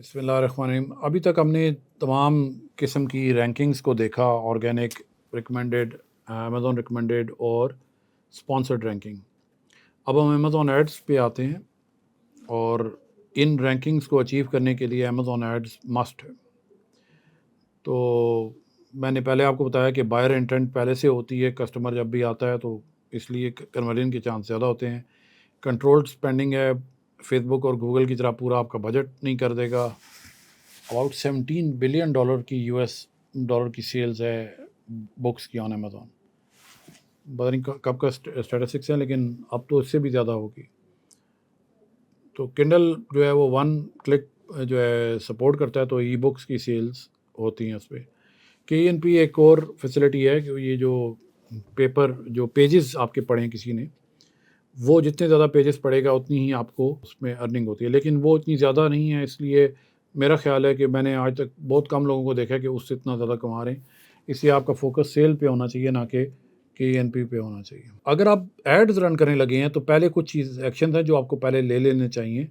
बिस्मिल्लाहिर्रहमानिर्रहीम। अभी तक हमने तमाम किस्म की रैंकिंग्स को देखा, ऑर्गेनिक, रिकमेंडेड, अमेज़ॉन रिकमेंडेड और स्पॉन्सर्ड रैंकिंग। अब हम अमेज़ॉन एड्स पे आते हैं और इन रैंकिंग्स को अचीव करने के लिए अमेज़ॉन एड्स मस्ट है। तो मैंने पहले आपको बताया कि बायर इंटेंट पहले से होती है, कस्टमर जब भी आता है तो इसलिए कन्वर्जन के चांस ज़्यादा होते हैं। कंट्रोल्ड स्पेंडिंग है, फेसबुक और गूगल की तरह पूरा आपका बजट नहीं कर देगा। अबाउट 17 बिलियन डॉलर की यूएस डॉलर की सेल्स है बुक्स की ऑन अमेज़ॉन। पता नहीं कब का स्टैटिस्टिक्स है, लेकिन अब तो इससे भी ज़्यादा होगी। तो किंडल जो है वो 1 क्लिक जो है सपोर्ट करता है, तो ई बुक्स की सेल्स होती हैं उस पर। KNP एक और फैसिलिटी है कि ये जो पेपर जो पेजेस आपके पढ़ें किसी ने, वो जितने ज़्यादा पेजेस पढ़ेगा उतनी ही आपको उसमें अर्निंग होती है, लेकिन वो इतनी ज़्यादा नहीं है। इसलिए मेरा ख्याल है कि मैंने आज तक बहुत कम लोगों को देखा कि उससे इतना ज़्यादा कमा रहे हैं। इसलिए आपका फोकस सेल पे होना चाहिए, ना कि KNP पे होना चाहिए। अगर आप एड्स रन करने लगे हैं तो पहले कुछ चीज़ एक्शन हैं जो आपको पहले ले लेने चाहिए।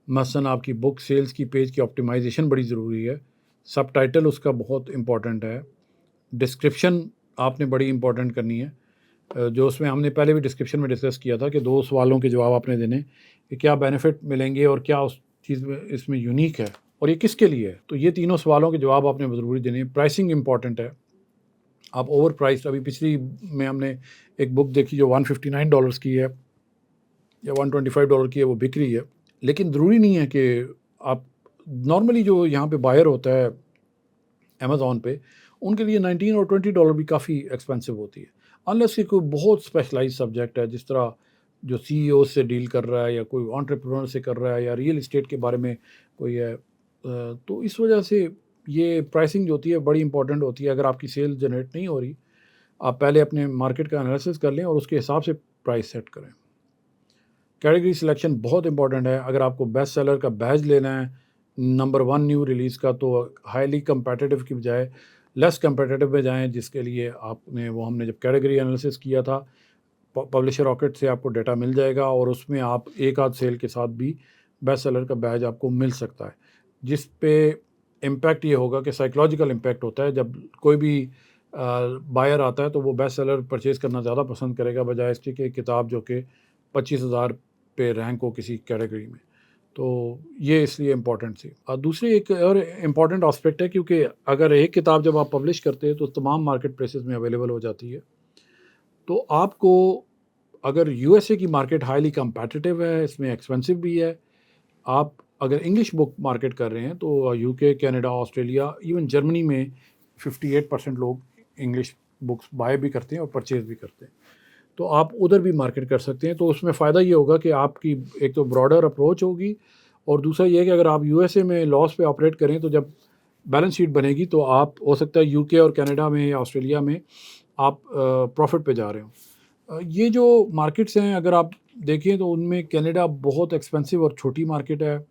मसलन आपकी बुक सेल्स की पेज की ऑप्टिमाइजेशन बड़ी ज़रूरी है। सब टाइटल उसका बहुत इंपॉर्टेंट है। डिस्क्रिप्शन आपने बड़ी इंपॉर्टेंट करनी है। जो उसमें हमने पहले भी डिस्क्रिप्शन में डिस्कस किया था कि 2 सवालों के जवाब आपने देने कि क्या बेनिफिट मिलेंगे और क्या उस चीज़ में इसमें यूनिक है और ये किसके लिए है। तो ये तीनों सवालों के जवाब आपने ज़रूरी देने। प्राइसिंग इंपॉर्टेंट है। आप ओवर प्राइस, अभी पिछली में हमने एक बुक देखी जो $159 की है या $125 की है, वो बिक रही है। लेकिन ज़रूरी नहीं है कि आप नॉर्मली जो यहाँ पे बायर होता है अमेज़ॉन पे, उनके लिए 19 और $20 भी काफ़ी एक्सपेंसिव होती है, अनलेस कि कोई बहुत स्पेशलाइज्ड सब्जेक्ट है, जिस तरह जो CEO से डील कर रहा है या कोई एंटरप्रेन्योर से कर रहा है या रियल एस्टेट के बारे में कोई है। तो इस वजह से ये प्राइसिंग जो होती है बड़ी इंपॉर्टेंट होती है। अगर आपकी सेल जनरेट नहीं हो रही, आप पहले अपने मार्केट का एनालिसिस कर लें और उसके हिसाब से प्राइस सेट करें। कैटेगरी सिलेक्शन बहुत इंपॉर्टेंट है। अगर आपको बेस्ट सेलर का बैज लेना है नंबर 1 न्यू रिलीज़ का, तो हाईली कंपेटिटिव की बजाय लेस कंपेटिटिव में जाएँ, जिसके लिए आपने वो हमने जब कैटेगरी एनालिसिस किया था, पब्लिशर रॉकेट से आपको डेटा मिल जाएगा और उसमें आप एक आध सेल के साथ भी बेस्ट सेलर का बैज आपको मिल सकता है, जिस पे इम्पैक्ट ये होगा कि साइकोलॉजिकल इम्पैक्ट होता है। जब कोई भी बायर आता है तो वो बेस्ट सेलर परचेज़ करना ज़्यादा पसंद करेगा, बजाय इसके कि किताब जो कि 25,000 पे रैंक हो किसी कैटेगरी में। तो ये इसलिए इम्पॉर्टेंट थी। और दूसरी एक और इम्पॉर्टेंट एस्पेक्ट है, क्योंकि अगर एक किताब जब आप पब्लिश करते हैं तो तमाम मार्केट प्लेसेस में अवेलेबल हो जाती है। तो आपको, अगर USA की मार्केट हाईली कम्पेटिटिव है, इसमें एक्सपेंसिव भी है। आप अगर इंग्लिश बुक मार्केट कर रहे हैं तो UK, Canada, Australia, even Germany में 58% लोग इंग्लिश बुक्स बाय भी करते हैं और परचेज़ भी करते हैं। तो आप उधर भी मार्केट कर सकते हैं। तो उसमें फ़ायदा ये होगा कि आपकी एक तो ब्रॉडर अप्रोच होगी, और दूसरा ये है कि अगर आप USA में लॉस पे ऑपरेट करें तो जब बैलेंस शीट बनेगी तो आप हो सकता है UK और कनाडा में या ऑस्ट्रेलिया में आप प्रॉफिट पे जा रहे हो। ये जो मार्केट्स हैं अगर आप देखें तो उनमें कनाडा बहुत एक्सपेंसिव और छोटी मार्केट है,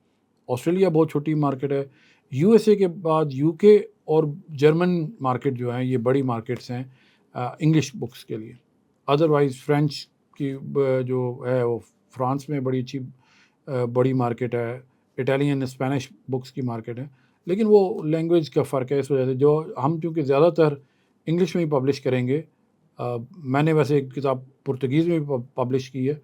ऑस्ट्रेलिया बहुत छोटी मार्केट है, USA के बाद UK और जर्मन मार्केट जो हैं ये बड़ी मार्केट्स हैं इंग्लिश बुक्स के लिए। अदरवाइज़ फ्रेंच की जो है वो फ्रांस में बड़ी अच्छी बड़ी मार्केट है, इटालियन स्पेनिश बुक्स की मार्केट है, लेकिन वो लैंग्वेज का फ़र्क है। इस वजह से जो हम क्योंकि ज़्यादातर इंग्लिश में ही पब्लिश करेंगे। मैंने वैसे एक किताब पुर्तगीज़ में भी पब्लिश की है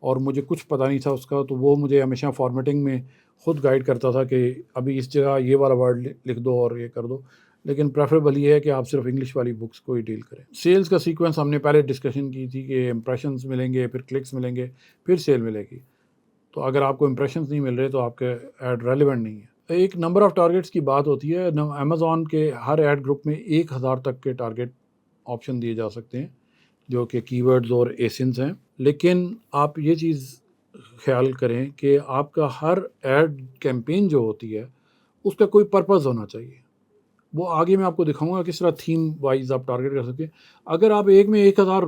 और मुझे कुछ पता नहीं था उसका, तो वो मुझे हमेशा फॉर्मेटिंग में खुद गाइड करता था कि अभी इस जगह ये वाला वर्ड लिख दो और ये कर दो। लेकिन प्रेफरेबल ये है कि आप सिर्फ इंग्लिश वाली बुक्स को ही डील करें। सेल्स का सीक्वेंस हमने पहले डिस्कशन की थी कि इंप्रेशंस मिलेंगे, फिर क्लिक्स मिलेंगे, फिर सेल मिलेगी। तो अगर आपको इंप्रेशंस नहीं मिल रहे तो आपके ऐड रेलिवेंट नहीं है। एक नंबर ऑफ़ टारगेट्स की बात होती है। अमेज़ॉन के हर ऐड ग्रुप में 1000 तक के टारगेट ऑप्शन दिए जा सकते हैं, जो कि कीवर्ड्स और एसिन्स हैं। लेकिन आप ये चीज़ ख्याल करें कि आपका हर ऐड कैंपेन जो होती है उसका कोई पर्पज़ होना चाहिए। वो आगे मैं आपको दिखाऊंगा किस तरह थीम वाइज आप टारगेट कर सकते हैं। अगर आप एक में 1000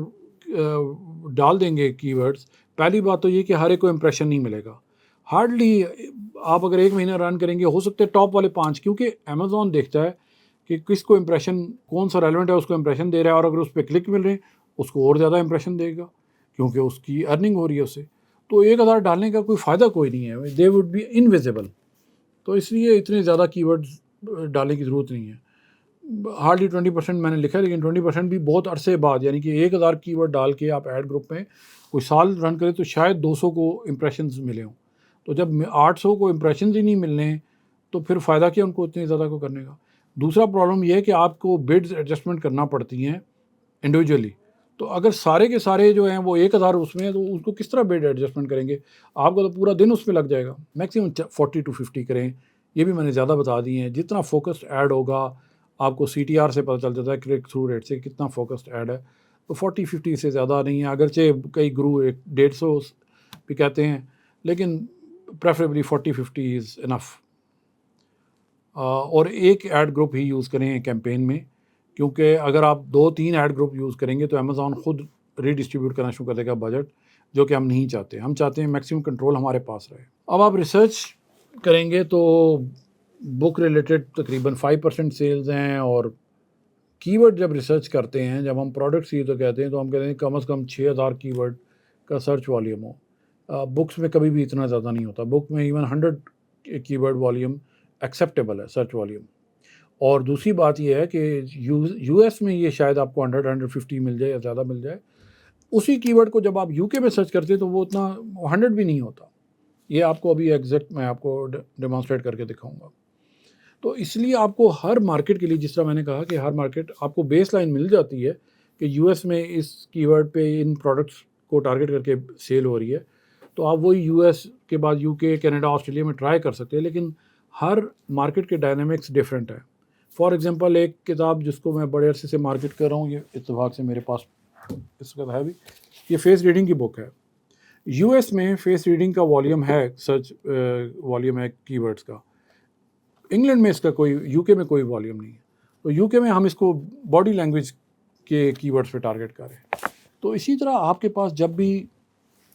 डाल देंगे कीवर्ड्स, पहली बात तो ये कि हर एक को इम्प्रेशन नहीं मिलेगा। हार्डली आप अगर एक महीना रन करेंगे, हो सकते हैं टॉप वाले 5, क्योंकि अमेज़ॉन देखता है कि किसको इम्प्रेशन कौन सा रेलेवेंट है उसको इम्प्रेशन दे रहा है, और अगर उस पर क्लिक मिल रहे हैं उसको और ज़्यादा इम्प्रेशन देगा क्योंकि उसकी अर्निंग हो रही है उससे। तो 1000 डालने का कोई फ़ायदा कोई नहीं है, दे वुड बी इनविजिबल। तो इसलिए इतने ज़्यादा कीवर्ड्स डालने की ज़रूरत नहीं है। हार्डली 20% मैंने लिखा है, लेकिन 20% भी बहुत अरसे बाद, यानी कि 1000 कीवर्ड डाल के आप ऐड ग्रुप में कोई साल रन करें तो शायद 200 को इम्प्रेशंस मिले हों। तो जब 800 को इम्प्रेशंस ही नहीं मिलने तो फिर फ़ायदा क्या उनको इतने ज़्यादा को करने का। दूसरा प्रॉब्लम ये है कि आपको बिड्स एडजस्टमेंट करना पड़ती हैं इंडिविजुअली। तो अगर सारे के सारे जो हैं वो 1000 उसमें है तो उसको किस तरह बिड एडजस्टमेंट करेंगे? आपका तो पूरा दिन उसमें लग जाएगा। मैक्सिमम 40 टू 50 करें, ये भी मैंने ज़्यादा बता दिए हैं। जितना फोकस्ड ऐड होगा, आपको सीटीआर से पता चल जाता है, क्लिक थ्रू रेट से कितना फोकस्ड ऐड है। तो 40-50 से ज़्यादा नहीं है, अगरचे कई गुरु 150 भी कहते हैं, लेकिन प्रेफरेबली 40-50 इज़ इनफ। और एक ऐड ग्रुप ही यूज़ करें कैंपेन में, क्योंकि अगर आप 2-3 ऐड ग्रुप यूज़ करेंगे तो अमेज़ॉन खुद रीडिस्ट्रीब्यूट करना शुरू कर देगा बजट, जो कि हम नहीं चाहते। हम चाहते हैं मैक्सिमम कंट्रोल हमारे पास रहे। अब आप रिसर्च करेंगे तो बुक रिलेटेड तकरीबन 5% सेल्स हैं, और कीवर्ड जब रिसर्च करते हैं, जब हम प्रोडक्ट्स ये तो कहते हैं, तो हम कहते हैं कम से कम 6000 कीवर्ड का सर्च वॉल्यूम हो। बुक्स में कभी भी इतना ज़्यादा नहीं होता। बुक में इवन 100 कीवर्ड वॉल्यूम एक्सेप्टेबल है, सर्च वॉल्यूम। और दूसरी बात ये है कि यूएस में ये शायद आपको 100-150 मिल जाए या ज़्यादा मिल जाए। उसी कीवर्ड को जब आप यूके में सर्च करते हैं तो वो उतना 100 भी नहीं होता। ये आपको अभी एग्जैक्ट मैं आपको डेमोन्स्ट्रेट करके दिखाऊंगा। तो इसलिए आपको हर मार्केट के लिए, जिस तरह मैंने कहा कि हर मार्केट आपको बेस लाइन मिल जाती है कि यूएस में इस कीवर्ड पे इन प्रोडक्ट्स को टारगेट करके सेल हो रही है, तो आप वही यूएस के बाद यूके, कनाडा, ऑस्ट्रेलिया में ट्राई कर सकते हैं। लेकिन हर मार्केट के डायनामिक्स डिफरेंट है। फॉर एग्जांपल, एक किताब जिसको मैं बड़े अरसे से मार्केट कर रहा हूँ, ये इत्तेफाक से मेरे पास इस वक्त है भी, ये फेस रीडिंग की बुक है। यूएस में फेस रीडिंग का वॉल्यूम है, सर्च वॉल्यूम है कीवर्ड्स का। इंग्लैंड में इसका कोई, यूके में कोई वॉल्यूम नहीं है। तो यूके में हम इसको बॉडी लैंग्वेज के कीवर्ड्स पे टारगेट करें। तो इसी तरह आपके पास जब भी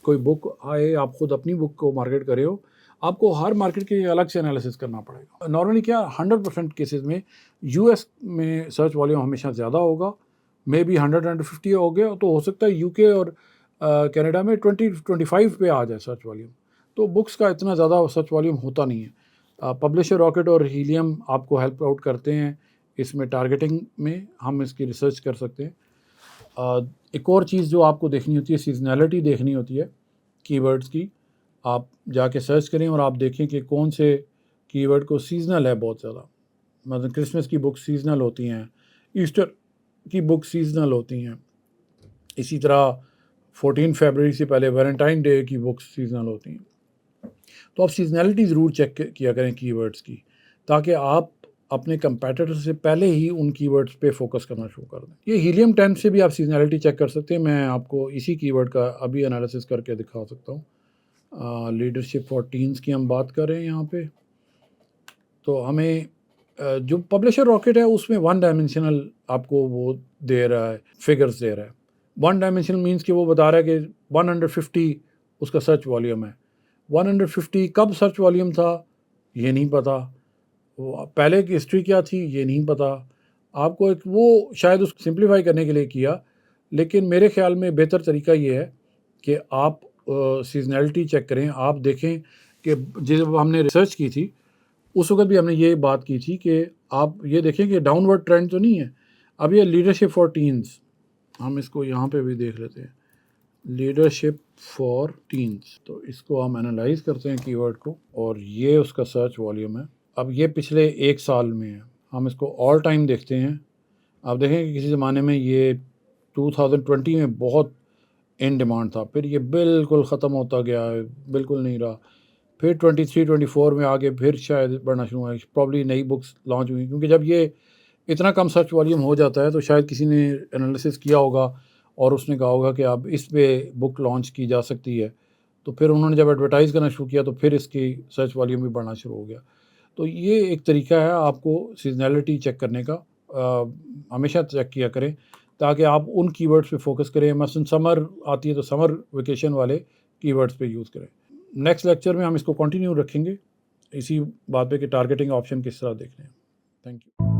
कोई बुक आए, आप खुद अपनी बुक को मार्केट करे हो, आपको हर मार्केट के अलग से एनालिसिस करना पड़ेगा। नॉर्मली क्या 100% केसेस में यूएस में सर्च वॉल्यूम हमेशा ज़्यादा होगा, मे बी 100-150 हो गया, तो हो सकता है यूके और कनाडा में 20-25 पे आ जाए सर्च वॉल्यूम। तो बुक्स का इतना ज़्यादा सर्च वॉल्यूम होता नहीं है। पब्लिशर रॉकेट और हीलियम आपको हेल्प आउट करते हैं इसमें, टारगेटिंग में हम इसकी रिसर्च कर सकते हैं। एक और चीज़ जो आपको देखनी होती है, सीजनैलिटी देखनी होती है कीवर्ड्स की। आप जाके सर्च करें और आप देखें कि कौन से कीवर्ड को सीजनल है बहुत ज़्यादा। मतलब क्रिसमस की बुक सीजनल होती हैं, ईस्टर की बुक सीजनल होती हैं। इसी तरह 14 फरवरी से पहले वैलेंटाइन डे की बुक्स सीजनल होती हैं। तो आप सीजनैलिटी ज़रूर चेक किया करें कीवर्ड्स की, ताकि आप अपने कंपेटिटर से पहले ही उन कीवर्ड्स पे फोकस करना शुरू कर दें। ये हीलियम 10 से भी आप सीजनैलिटी चेक कर सकते हैं। मैं आपको इसी कीवर्ड का अभी एनालिसिस करके दिखा सकता हूँ। लीडरशिप फॉर टीन्स की हम बात कर रहे हैं यहाँ पे। तो हमें जो पब्लिशर रॉकेट है उसमें 1 डायमेंशनल आपको वो दे रहा है, फिगर्स दे रहा है। 1 डायमेंशनल मीन्स कि वो बता रहा है कि 150 उसका सर्च वॉल्यूम है। 150 कब सर्च वॉल्यूम था ये नहीं पता, वो पहले की हिस्ट्री क्या थी ये नहीं पता। आपको एक वो शायद उसको सिंप्लीफाई करने के लिए किया, लेकिन मेरे ख्याल में बेहतर तरीका ये है कि आप सीजनैलिटी चेक करें। आप देखें कि जब हमने रिसर्च की थी उस वक्त भी हमने ये बात की थी कि आप ये देखें कि डाउनवर्ड ट्रेंड तो नहीं है। अब ये लीडरशिप फॉर टीन्स, हम इसको यहाँ पे भी देख लेते हैं, लीडरशिप फॉर टीन्स। तो इसको हम एनालाइज करते हैं कीवर्ड को, और ये उसका सर्च वॉल्यूम है। अब ये पिछले 1 साल में है। हम इसको ऑल टाइम देखते हैं। आप देखें कि किसी ज़माने में ये 2020 में बहुत इन डिमांड था, फिर ये बिल्कुल ख़त्म होता गया है, बिल्कुल नहीं रहा। फिर 23-24 में आगे फिर शायद बढ़ना शुरू हुआ, प्रॉब्ली नई बुक्स लॉन्च हुई, क्योंकि जब ये इतना कम सर्च वॉल्यूम हो जाता है तो शायद किसी ने एनालिसिस किया होगा और उसने कहा होगा कि अब इस पे बुक लॉन्च की जा सकती है। तो फिर उन्होंने जब एडवर्टाइज़ करना शुरू किया तो फिर इसकी सर्च वॉल्यूम भी बढ़ना शुरू हो गया। तो ये एक तरीका है आपको सीजनैलिटी चेक करने का। हमेशा चेक किया करें ताकि आप उन कीवर्ड्स पे फोकस करें। मसलन समर आती है तो समर वेकेशन वाले कीवर्ड्स पे यूज़ करें। नेक्स्ट लेक्चर में हम इसको कंटिन्यू रखेंगे इसी बात पे कि टारगेटिंग ऑप्शन किस तरह देखने हैं। Thank you.